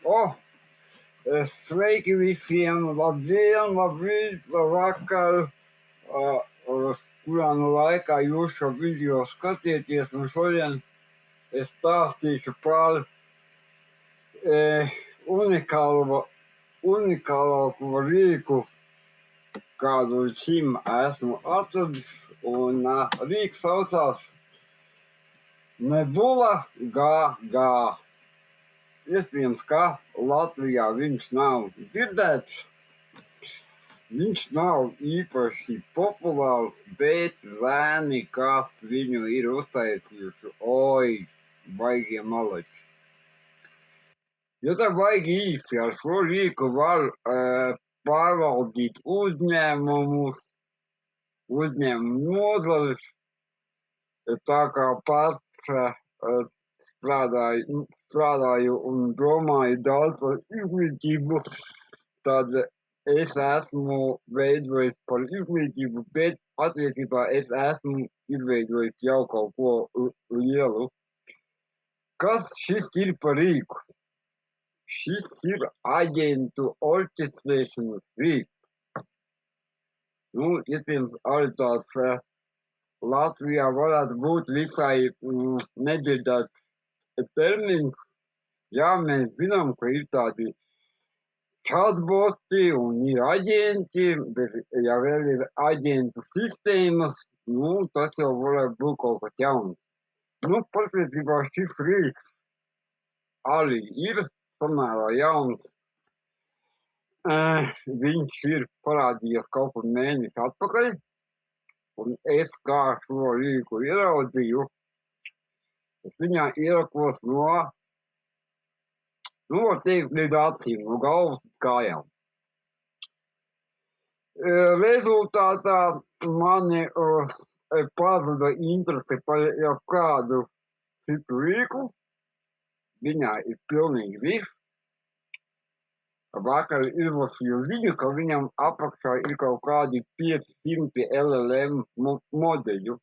O, sveiki visiem! Labdien, labrīt, labvakar! Kurā nu laikā jūs šo video skatieties, un šodien es stāstīšu par unikālāko rīku, kādu līdz šim esmu atradis, un rīks saucās Nebula GG. Iespējams, ka Latvijā viņš nav dzirdēts, viņš nav īpaši populārs, bet zēni, kas viņu ir uztaisījuši, oi, baigie maleči. Ja tā baigi īsti ar šo rīku var pārvaldīt uzņēmumus, uzņēmumu nodaļas, tā kā pats strādāju un domāju daudz par izglītību, tad es esmu veidojis par izglītību, bet attiecībā es esmu izveidojis jau kaut ko lielu. Kas šis ir par rīku? Šis ir aģentu orķestrēšanas rīks. Iespējams, arī tāds Latvijā varētu būt visai nedzirdēts termins. Jā, mēs zinām, ka ir tādi chatboti un ir aģenti, bet ja vēl ir aģentu sistēmas, tas jau varētu būt kaut kas jauns. Patiesībā šis rīks arī ir samērā jauns. Viņš ir parādījies kaut kur mēnesi atpakaļ, un es kā šo rīku ieraudzīju, es viņā ierakos var teikt, līdz acīm, no galvas līdz kājām. Rezultātā mani pazuda interese par jau kādu citu rīku. Viņā ir pilnīgi viss. Vakar izlasīju ziņu, ka viņam apakšā ir kaut kādi 500 LLM modeļu,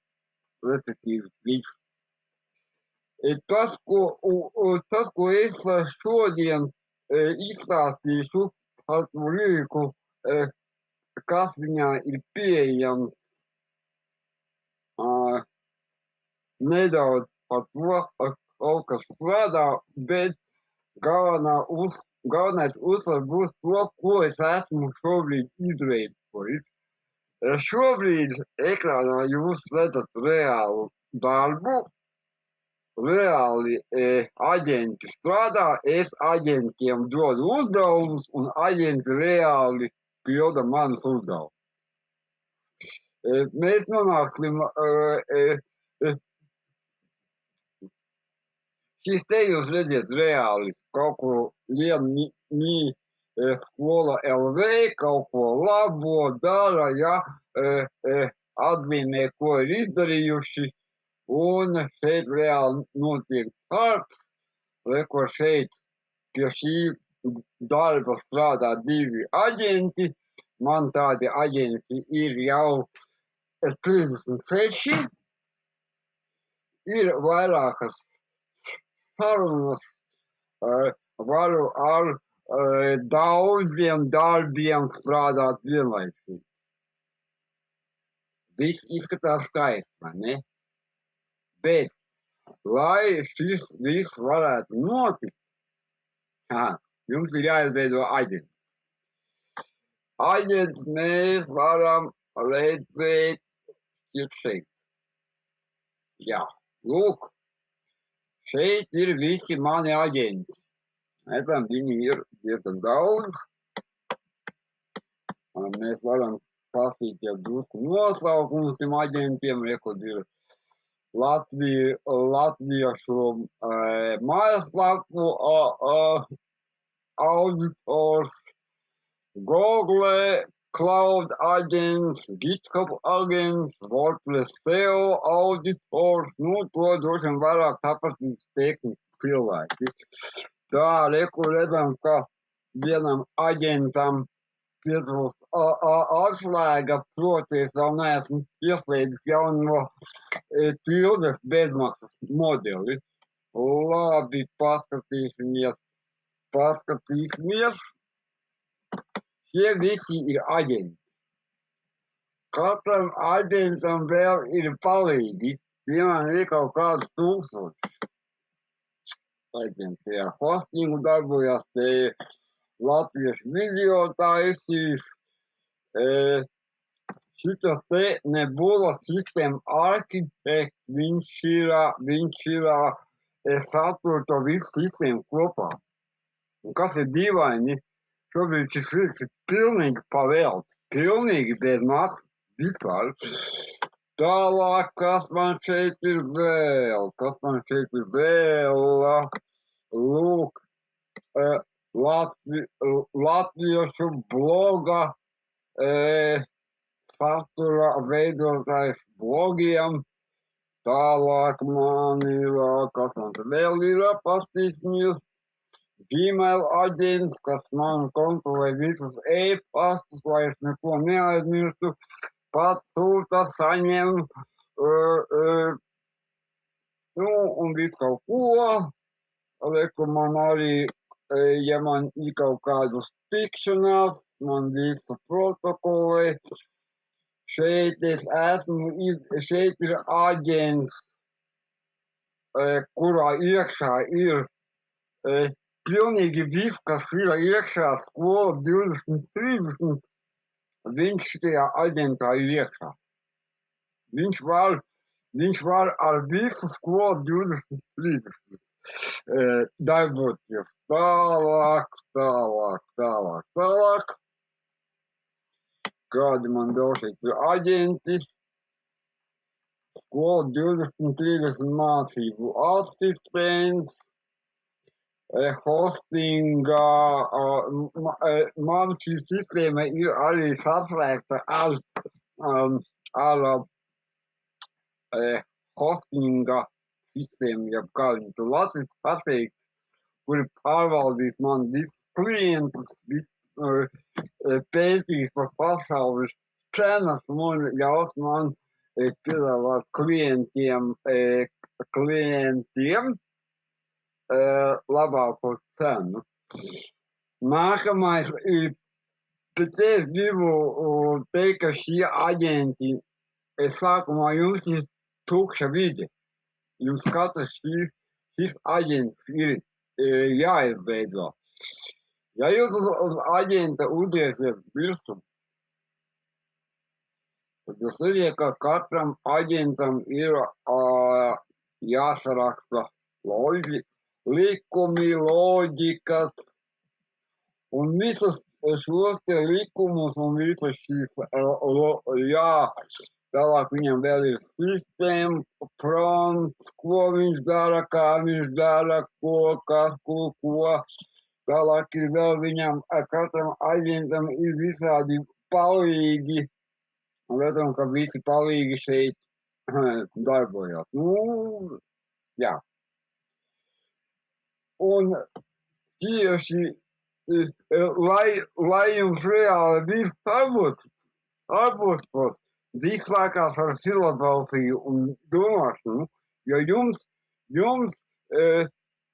respektīvi viss. Tas, ko es šodien izstāstīšu par šo rīku, kas viņā ir pieejams, nedaudz par to, kaut kas strādā, bet galvenais uzsvars būs to, ko es esmu šobrīd izveidojis. Šobrīd ekrānā jūs redzat reālu darbu, reāli aģenti strādā, es aģentiem dodu uzdevumus, un aģenti reāli pilda manas uzdevumus. Mēs nonāksim šis te jūs redziet reāli kaut ko vienu skola LV, kaut ko labo dara, atzīmē, ko ir izdarījuši, un šeit reāli notiek darbs, ko šeit pie šī darba strādā 2 aģenti, man tādi aģenti ir jau 36, ir vairākas sarunas, varu ar daudziem darbiem strādāt vienlaicīgi. Viss izskatās skaisti, vai ne? Bet, lai šis viss varētu notikt, jums ir jāizveido aģents. Aģents mēs varam redzēt šeit. Jā, lūk. Šeit ir visi mani aģenti. Redzam, viņi ir diezgan daudz. Mēs varam pasīt jau drusku nosaukumus tiem aģentiem, rekord ir latviešu mājaslapu auditors, Google Cloud aģents, GitHub aģents, WordPress SEO auditors, to droši vien vairāk sapratīs tehniski cilvēki. Tā, redzam, ka vienam aģentam pietrūkst atslēga, proti es vēl neesmu ieslēdzis jauno tildes bezmaksas modeli. Labi, paskatīsimies. paskatīsimies. Šie visi ir aģenti. Katram aģentam vēl ir palīgi. Piemēram, ir kaut kāds 1000 aģenti. Tajā hostingu darbojās, te latviešu video taisīs. Šito te Nebula sistēma arhitekts, viņš ir satur to visu sistēmu kopā. Un kas ir dīvaini, šobrīd šis rīks ir pilnīgi pavēlts, pilnīgi bez maksas vispār. Tālāk, kas man šeit ir vēl? Lūk, latviešu bloga satura veidotājs blogiem. Tālāk man ir, kas man te vēl ir, pastīsimies. Gmail aģents, kas man kontrolē visus e-pastus, lai es neko neaizmirstu. Pat sūta, saņem, un visu kaut ko. Reku man arī, ja man ir kaut kādas tikšanās, man visu protokolē. Šeit šeit ir aģents, kurā iekšā ir pilnīgi viss, kas ir iekšā skola 2030, viņš tajā aģentā ir iekšā. Viņš var ar visu skolu 2030 darboties. Tālāk. Kādi man vēl šeit ir aģenti? Skola 2030 mācību asistents. Hostinga, man šī sistēma ir arī saslēgta ar hostinga sistēmu, ja kā viņi to latviski pateikt, kuri pārvaldīs man visus klientus, pētīs par pasaules cenas un ļaus man piedāvāt klientiem labāko cenu. Nākamais ir, bet es gribu teikt, ka šie aģenti, sākumā jums ir tukša vide. Jums katrs šis aģents ir jāizveido. Ja jūs uz aģenta uzliesiet virsmu, tad jūs redzat, ka katram aģentam ir jāsaraksta likumi, loģikas, un visus šos te likumus un visas šīs, tālāk viņam vēl ir sistēma, prompts, ko viņš dara, kā viņš dara, ko. Tālāk ir vēl viņam, katram aģentam ir visādi palīgi, un redzam, ka visi palīgi šeit darbojās. Jā. Un tieši, lai jums reāli viss darbotos, viss sākās ar filozofiju un domāšanu, jo jums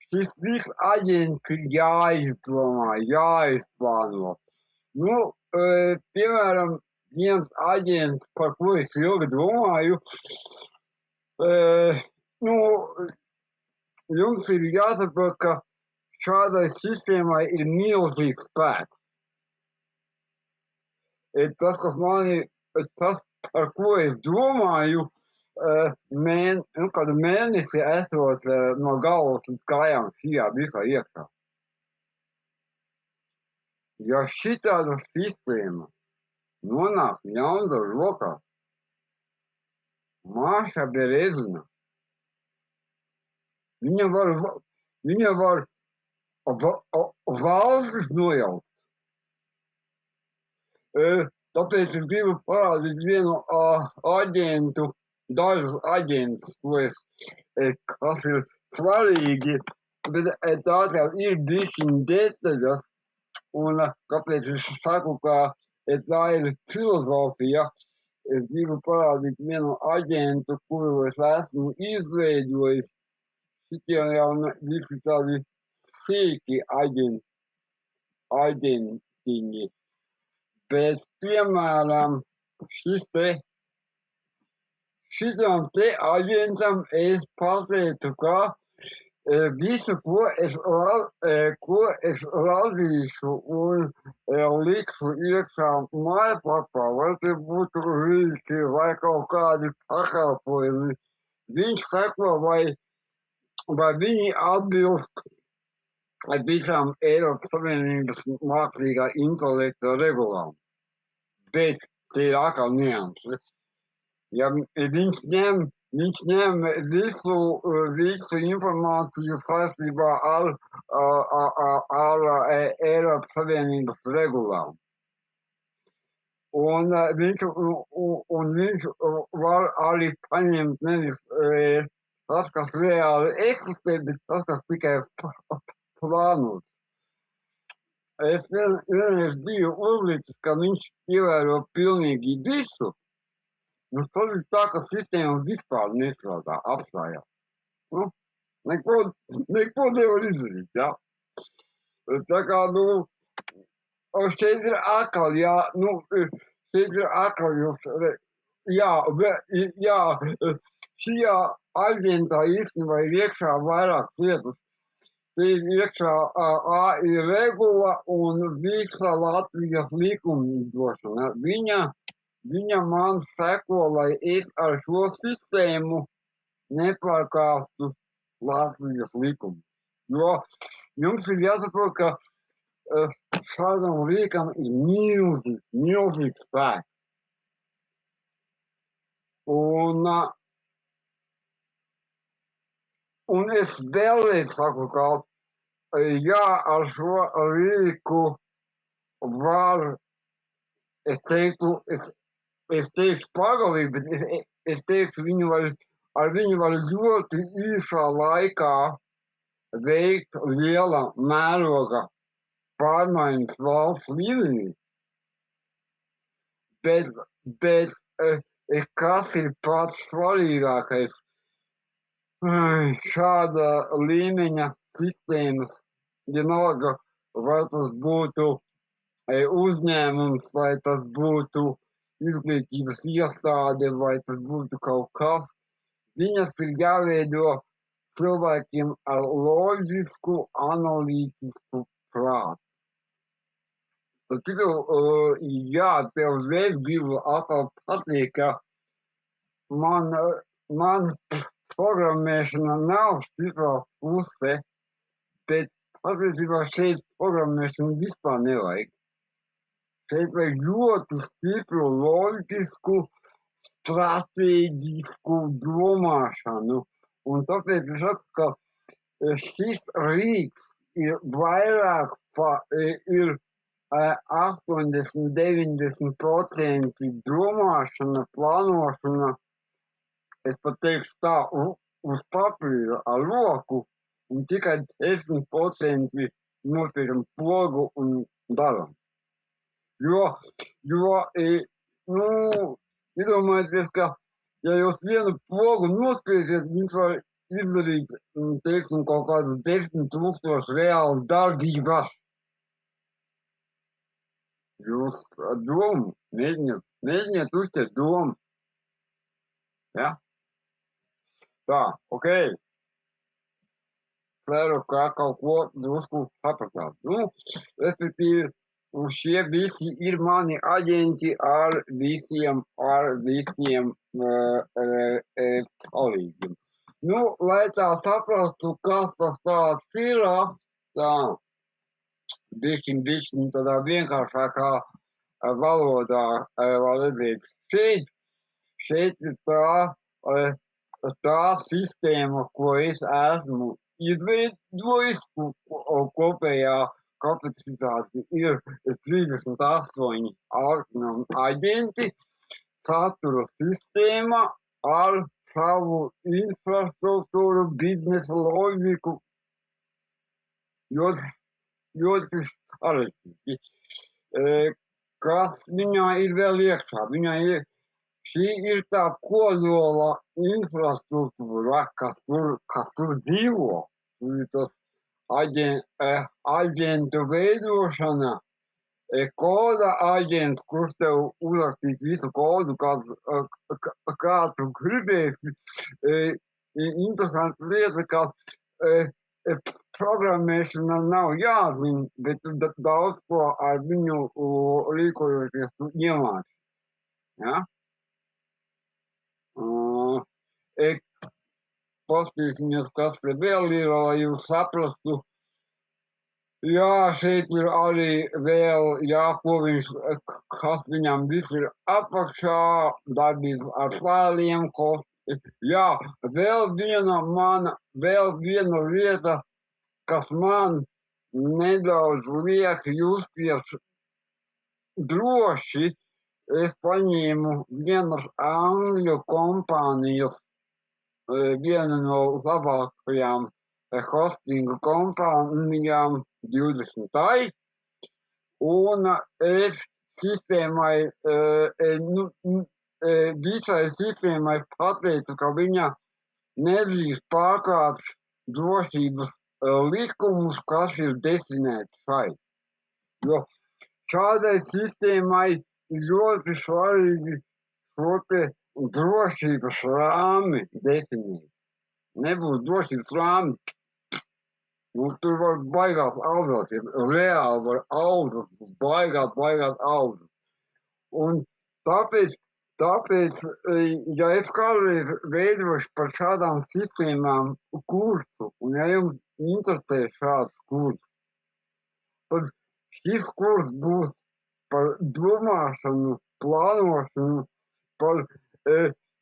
šis viss aģents ir jāizdomā, jāizplāno. Piemēram, viens aģents, par ko es ilgi domāju, jums ir jāsaprot, ka šādai sistēmai ir milzīgs spēks. Tas, par ko es domāju, kādu mēnesi esot no galvas līdz kājām šajā visā iekšā. Ja šitāda sistēma nonāk ļaundaru rokās, Maša Berezina, viņa var valstis nojaukt. Tāpēc es gribu parādīt vienu aģentu, dažus aģentus, kas ir svarīgi, bet tās jau ir bišķiņ detaļas, un kāpēc es saku, ka tā ir filozofija, es gribu parādīt vienu aģentu, kuru es esmu izveidojis. Šitie jau visi tādi sīki aģentiņi, bet, piemēram, šitam te aģentam es pateicu, ka visu, ko es radīšu un likšu iekšā mājaslapā, vai tie būtu rīki vai kaut kādi pakalpojumi, viņš seko, vai viņi atbilst visām Eiropas Savienības mākslīgā intelekta regulām. Bet tie ir atkal nianses. Ja viņš ņem visu informāciju saistībā ar Eiropas Savienības regulām. Un viņš var arī paņemt nevis tas, kas reāli eksistē, bet tas, kas tikai plānots. Es vienreiz biju uzlicis, ka viņš ievēro pilnīgi visu. Nu, tas ir tā, ka sistēma vispār nestrādā, apstājās. Nu, neko nevar izdarīt, jā. Tā kā, šeit ir atkal, šajā aģentā īstenībā ir iekšā vairākas lietas. Te ir iekšā AI regula un visa Latvijas likumdošana. Viņa man seko, lai es ar šo sistēmu nepārkāptu Latvijas likumu. Jo jums ir jāsaprot, ka šādam rīkam ir milzīgs spēks. Un es vēlreiz saku, ka ar šo rīku var, es teikšu pagalīgi, bet es teikšu, ar viņu var ļoti īsā laikā veikt liela mēroga pārmaiņas valsts līmenī. Bet kas ir pats svarīgākais šāda līmeņa sistēmas, vienalga, vai tas būtu uzņēmums, vai tas būtu izglītības iestāde, vai tas būtu kaut kas, viņas ir jāveido cilvēkiem ar loģisku, analītisku prātu. Tad tev uzreiz gribu atkal pateikt, ka man programmēšana nav stiprā puse, bet patiesībā šeit programmēšana vispār nevajag. Šeit vajag ļoti stipru, loģisku, stratēģisku domāšanu. Un tāpēc es saku, ka šis rīks ir vairāk ir 80–90% domāšana, plānošana, es pat teikšu tā, uz papīra ar roku, un tikai 10% nopieram pogu un daram. Jo, iedomājieties, ka, ja jūs vienu pogu nospiežat, viņš var izdarīt, teiksim, kaut kādus 10,000 reālas darbības. Jūs domu, mēģiniet uzķert domu. Ja? Tā, ok. Ceru, ka kaut ko drusku sapratāt. Respektīvi, šie visi ir mani aģenti ar visiem palīgiem. Lai tā saprastu, kas tas tāds ir, tā, bišķiņ tādā vienkāršākā valodā, var redzēt, šeit ir tā sistēma, ko es esmu izveidojis, kopējā kapacitāte ir 38 aģenti, satura sistēma ar savu infrastruktūru, biznesa loģiku, ļoti sarežģīti. Kas viņā ir vēl iekšā? Šī ir tā kodola infrastruktūra, kas tur dzīvo. Tur ir tas aģentu veidošana, koda aģents, kurš tev uzrakstīs visu kodu, kā tu gribēsi. Interesanta lieta, ka programmēšana nav jāzina, bet daudz ko ar viņu rīkojoties iemāc. Ja? Paskatīsimies, kas te vēl ir, lai jūs saprastu. Jā, šeit ir arī vēl kas viņam viss ir apakšā, darbība ar failiem, jā, vēl viena lieta, kas man nedaudz liek justies droši, es paņēmu vienas angļu kompānijas, viena no labākajām hostingu kompānijām 20. Un es sistēmai, visai sistēmai pateicu, ka viņa nedrīkst pārkāpt drošības likumus, kas ir definēti šeit. Jo šādai sistēmai ļoti svarīgi šo te drošības rāmi definēt. Nebūs drošības rāmi, tur var baigās audzēt, reāli var audzēt, baigās audzēt. Un tāpēc, ja es kādreiz veidošu par šādām sistēmām kursu, un ja jums interesē šāds kurs, tad šis kurs būs par domāšanu, plānošanu, par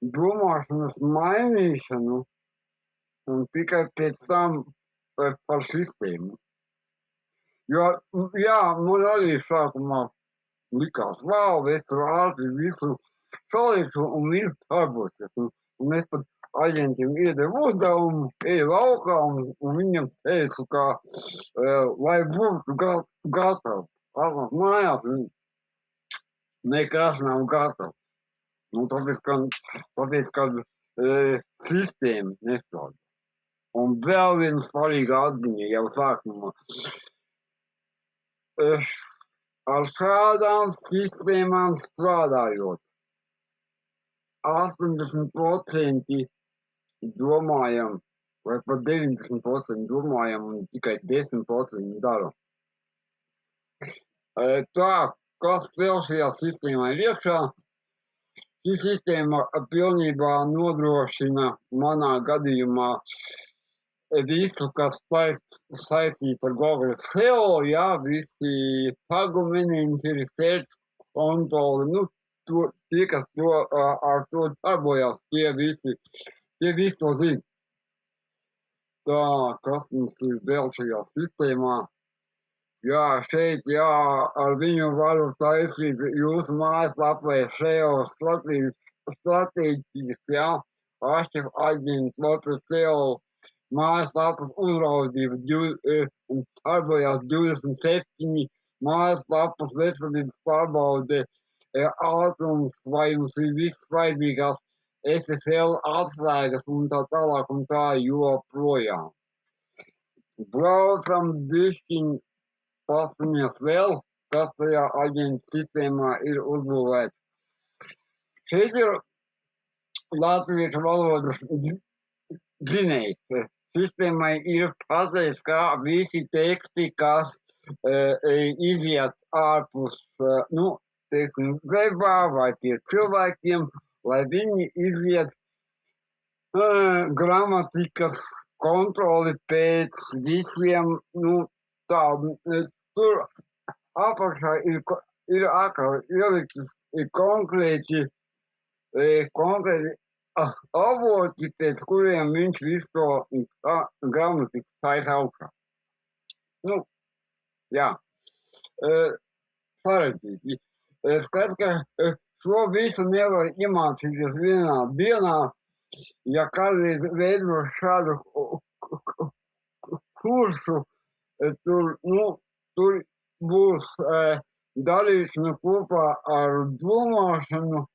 domāšanas mainīšanu, un tikai pēc tam par sistēmu. Jo, jā, man arī sākumā likās, es tur ātri visu salikšu un viss darbosies. Un es pat aģentiem iedevu uzdevumu, eju laukā un viņam teicu, ka lai būtu gatavs. Atnāk mājās, nekas nav gatavs. Tāpēc, ka sistēma nestrādā. Un vēl viena svarīga atziņa jau sākumā. Ar šādām sistēmām strādājot, 80% domājam, vai pat 90% domājam, un tikai 10% dara. Tā, kas vēl šajā sistēmā ir iekšā? Šī sistēma pilnībā nodrošina manā gadījumā visu, kas saistīts ar Google SEO, jā, visi tagu menedžeri, search kontroli, tie, kas ar to darbojās, tie visi to zina. Tā, kas mums ir vēl šajā sistēmā? Jā, šeit, ar viņu varu taisīt jūsu mājaslapē SEO stratēģijas, jā, aģents, SEO, mājaslapas uzraudzība, darbojās 27 mājaslapas veselības pārbaude, ātrums, vai jums ir viss vajadzīgās SSL atslēgas un tā tālāk un tā joprojām. Braucam bišķiņ paskamies vēl, kas tajā aģentu sistēmā ir uzbūvēts. Šeit ir latviešu valodas zinējs. Sistēmai ir pateikts, ka visi teksti, kas iziet ārpus, webā vai pie cilvēkiem, lai viņi iziet gramatikas kontroli pēc visiem, tur apakšā ir ieliktas konkrēti avoti, pēc kuriem viņš visu to gramatiku taisa augšā. Jā, sarežģīti. Skats, ka šo visu nevar iemācīties vienā dienā. Ja kādreiz veido šādu kursu, tur būs darīšana kopā ar domāšanu,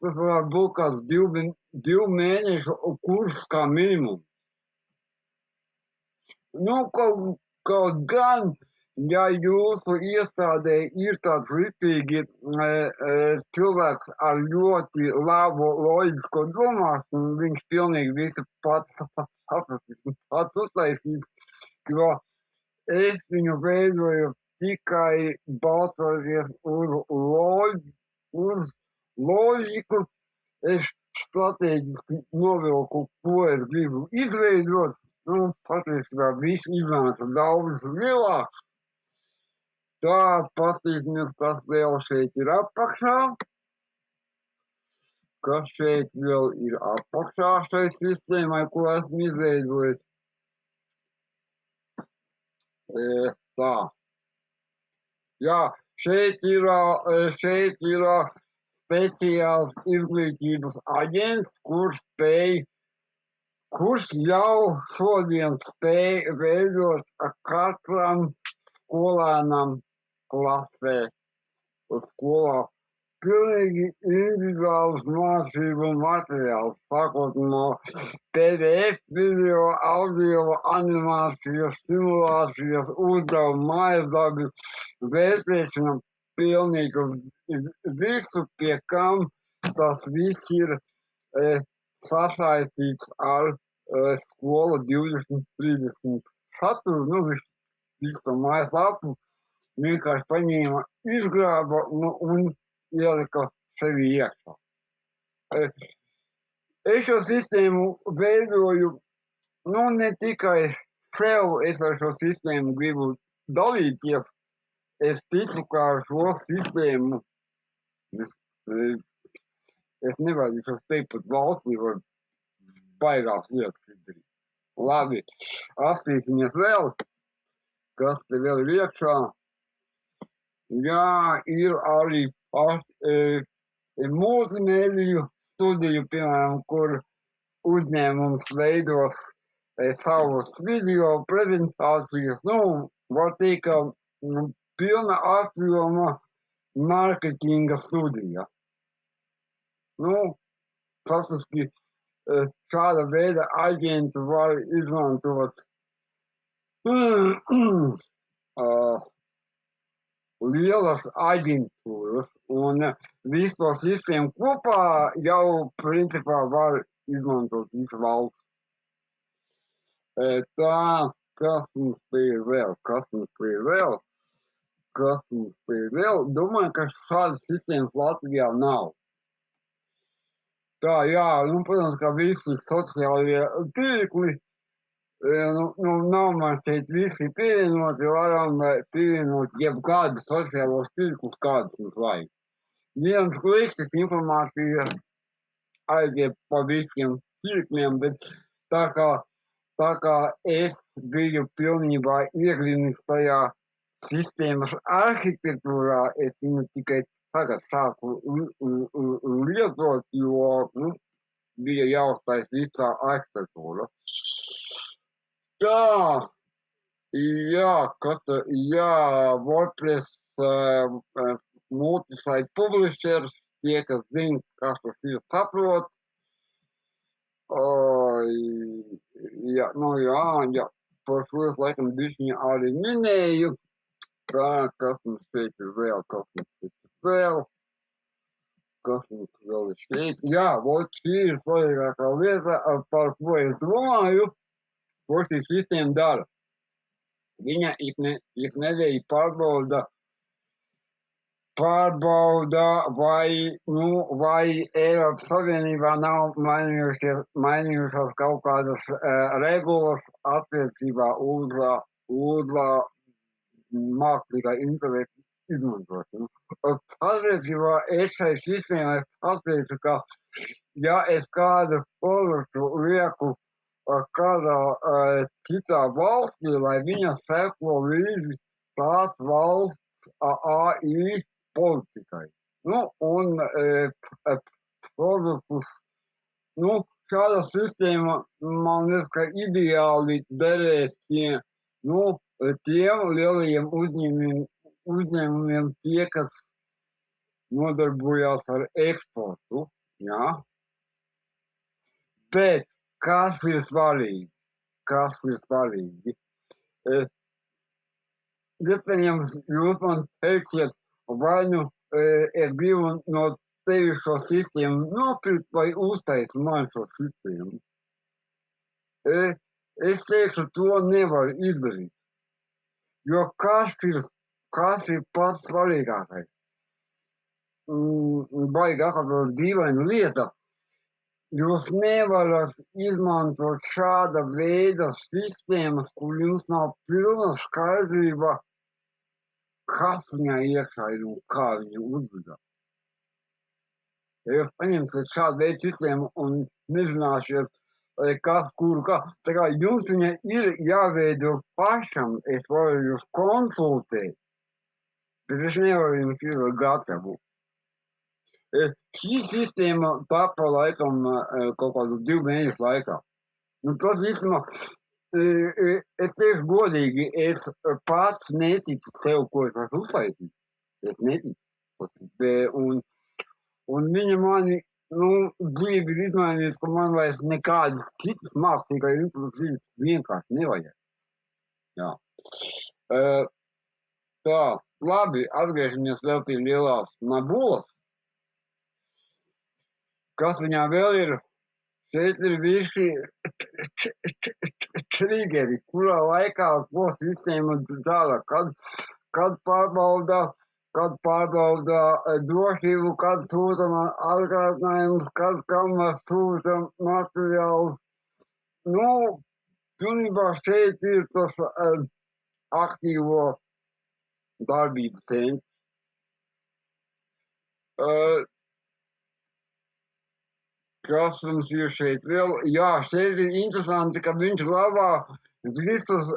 tas var būt kāds 2 mēnešu kurs kā minimums. Nu, kaut gan, ja jūsu iestādē ir tāds ritīgi cilvēks ar ļoti labu loģisko domāšanu, viņš pilnīgi visu pats sapratīs un pats uztaisīs, jo es viņu veidoju tikai balstoties uz loģiku. Es strateģiski novilku, ko es gribu izveidot. Nu, patiesībā viss iznāca daudz lielāks. Tā, paskatīsimies, kas vēl šeit ir apakšā. Kas šeit vēl ir apakšā šai sistēmai, ko esmu izveidojis. Tā. Jā, šeit ir speciāls izglītības aģents, kurš jau šodien spēj veidot katram skolēnam klasē uz skolā pilnīgi individuāls mācību materiāls, sākot no PDF, video, audio, animācijas, simulācijas, uzdevumu, mājasdarbi, vērtēšana, pilnīgi visu, pie kam tas viss ir sasaistīts ar skola 2030 saturu, nu, visu mājaslapu vienkārši paņēma, izgrāba un ielika sevi iekšā. Es šo sistēmu veidoju, nu, ne tikai sev, es ar šo sistēmu gribu dalīties. Es ticu, ka ar šo sistēmu es nevajadzētu teikt pat valstī, var baigās lietas izdarīt. Labi, apstīsimies vēl, kas te vēl ir iekšā. Jā, ir arī multimēdiju studiju, piemēram, kur uzņēmums veidos savus video prezentācijas. Nu, var teikt, ka pilna apjoma marketinga studija. Nu, faktiski šāda veida aģentu var izmantot lielas aģentūras, un visu sistēmu kopā jau principā var izmantot visu valsts. Tā, kas mums te ir vēl? Domāju, ka šādas sistēmas Latvijā nav. Tā, jā, nu, protams, ka visi sociālie tīkli, nu, nav man šeit visi pievienoti, varam pievienot jebkādu sociālos tīklus, kādus mums vajag. Viens klikšķis informācija aiziet pa visiem tīkliem, bet tā kā es biju pilnībā iegrimis tajā sistēmas arhitektūrā, es viņu tikai tagad sāku lietot, jo, nu, bija jāuztais visā arhitektūra. WordPress multi-site publishers, tie, kas zina, kas tas ir, saprot. Jā, par šo es laikam bišķiņu arī minēju. Tā, kas mums šeit ir vēl, kas mums vēl ir šeit. Jā, šī ir svarīgākā lieta, par ko es domāju, ko šī sistēma dara. Viņa ik nedēļu pārbauda, vai Eiropas Savienībā nav mainījušās kaut kādas regulas attiecībā uz mākslīgā intelekta izmantošanu. Attiecībā es šai sistēmai pateicu, ka ja es kādu produktu lieku kādā citā valstī, lai viņa seko līdzi tās valsts AI politikai. Nu, un produktus, nu, šāda sistēma, man liekas, ka ideāli derēs tiem lielajiem uzņēmumiem, tie, kas nodarbojās ar eksportu, jā. Bet kas ir svarīgi? Iespējams, jūs man teiksiet, vai nu es gribu no tevis šo sistēmu nopirkt vai uztaisīt man šo sistēmu. Es teikšu, to nevaru izdarīt, jo kas ir pats svarīgākais? Baigi atkal dīvaina lieta. Jūs nevarat izmantot šāda veida sistēmas, kur jums nav pilna skaidrība, kas viņā iekšā ir un kā viņa uzvedās. Ja jūs paņemsiet šādu veidu sistēmu un nezināsiet, kas, kuru, kā, tā kā jums viņa ir jāveido pašam, es varu jūs konsultēt, bet es nevaru jums iedot gatavu. Šī sistēma tapa laikam kaut kādu 2 mēnešu laikā. Nu, tas īstenībā, es teikšu godīgi, es pats neticu sev, ko es esmu uztaisījis. Es neticu. Un viņa mani, dzīvi ir izmainījusi, ka man vairs nekādas citas mākslīgā intelekts vienkārši nevajag. Jā. Tā, labi, atgriežamies vēl pie lielās nabulas. Kas viņā vēl ir? Šeit ir visi triggeri, kurā laikā ko sistēma dara, kad pārbauda drošību, kad sūta atgādinājumus, kad kam sūta materiālus. Pilnībā šeit ir tas aktīvo darbības centrs. Kas mums ir šeit vēl? Jā, šeit ir interesanti, ka viņš glabā visus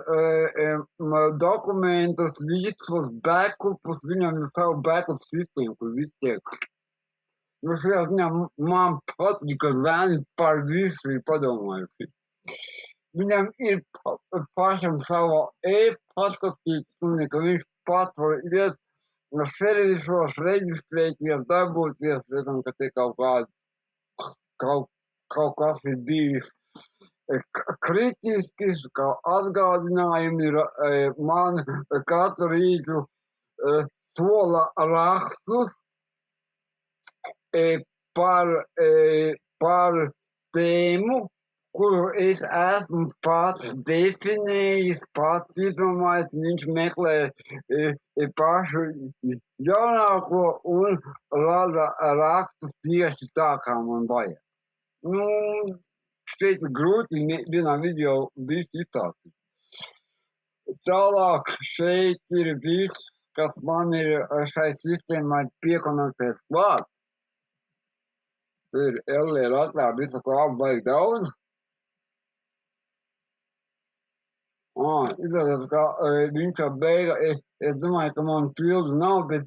dokumentus, visus backupus, viņam ir savu backup sistēmu, kur viss tiek. Šajā ziņā man patīk, ka zēni par visu ir padomājuši. Viņam ir pašam savu paskatīts, ka viņš pats var iet servisos, reģistrēties, darboties, ka te kaut kas ir bijis kritisks, kā atgādinājumi ir man katru rītu sola rakstus par tēmu, kuru es esmu pats definējis, pats izdomājis, viņš meklē pašu jaunāko un rada rakstus tieši tā, kā man vajag. Šeit ir grūti vienā video visu izstāstīt. Tālāk šeit ir viss, kas man ir šai sistēmai piekonektēts klāt. Tur ir LR atklāt visu klāpu baigi daudz. Izrādās, ka viņš jau beiga, es domāju, ka man tildi nav, bet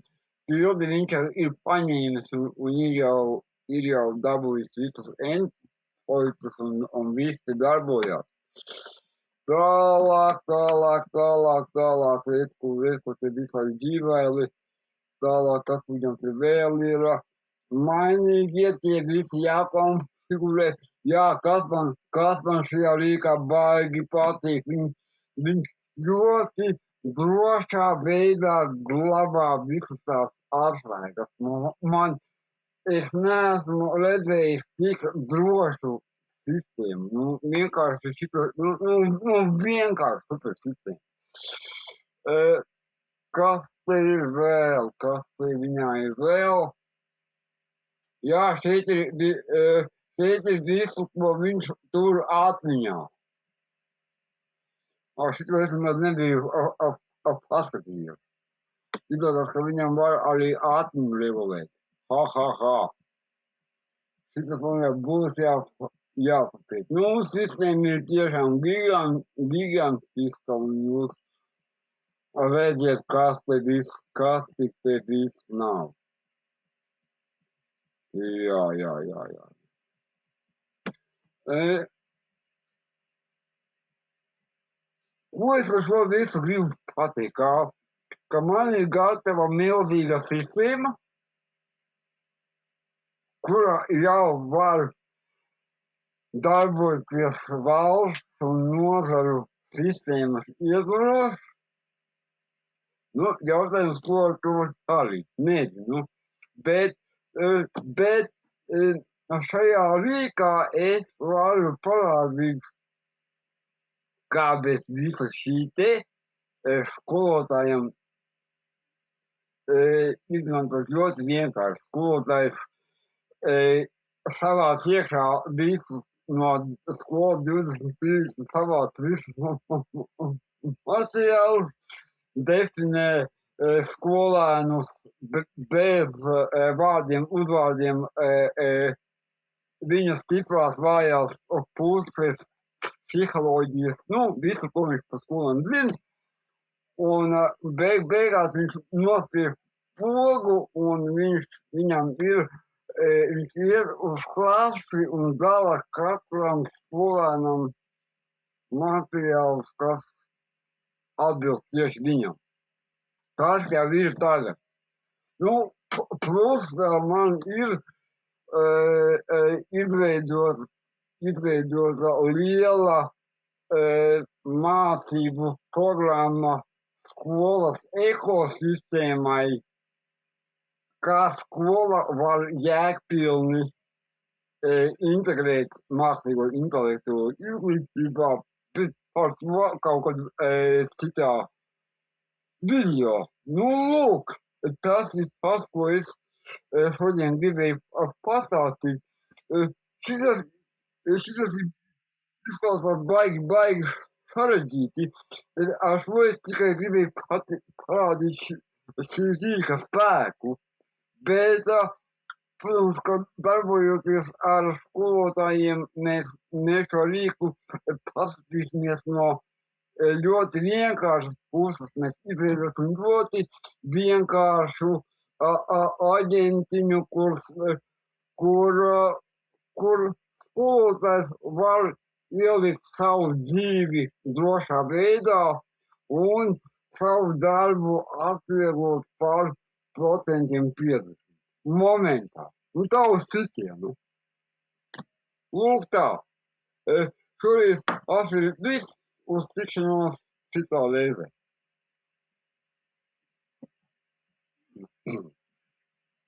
tildi viņš jau ir paņēmis un ir jau dabūjis visus endpointus un visi darbojās. Tālāk, lieta, te visādi dzīvēli, tālāk, kas viņam te vēl ir, mainīgie tie visi jākonfigurē, jā, kas man šajā rīkā baigi patīk, viņš ļoti drošā veidā glabā visas tās atslēgas. Es neesmu redzējis tik drošu sistēmu. Vienkārši šito, vienkārši super sistēma. Kas te ir vēl? Kas te viņā ir vēl? Jā, šeit ir visu, ko viņš tur atmiņā. Šito es nemaz nebiju paskatījies. Izrādās, ka viņam var arī atmiņu regulēt. Šis man būs jāpapīt. Sistēma ir tiešām gigantiska, un jūs redziet, kas tik te viss nav. Jā. Ko es ar šo visu gribu pateikt? Ka man ir gatava milzīga sistēma, kurā jau var darboties valsts un nozaru sistēmas ietvaros. Nu, jautājums, ko ar to arī nezinu. Bet šajā rīkā es varu parādīt, kā bez visa šī te skolotājiem izmantot ļoti vienkārši. Skolotājs savāc iekšā visus no skolas 20-30 savāc visus materiālus, definē skolēnus bez vārdiem, uzvārdiem, viņa stiprās, vājās puses, psiholoģijas, nu, visu, ko viņš par skolēnu zina. Un beigās viņš nospiež pogu, un viņam ir, viņš iet uz klasi un dala katram skolēnam materiālus, kas atbilst tieši viņam. Tas jau ir tagad. Nu, plus vēl man ir izveidota liela mācību programma skolas ekosistēmai, kā skola var jēgpilni integrēt mākslīgo intelektu izglītībā, bet par to kaut kad citā video. Nu, lūk, tas ir tas, ko es šodien gribēju pastāstīt. Šitas izklausās baigi sarežģīti. Ar šo es tikai gribēju parādīt šī rīka spēku. Bet, protams, ka darbojoties ar skolotājiem, mēs šo rīku paskatīsimies no ļoti vienkāršas puses. Mēs izveidosim ļoti vienkāršu aģentiņu, kur skolotājs var ielikt savu dzīvi drošā veidā un savu darbu atvieglot par 50% momentā. Nu, tā uz citienu. Lūk tā. Šoreiz tas ir viss. Uz tikšanos citā reizē.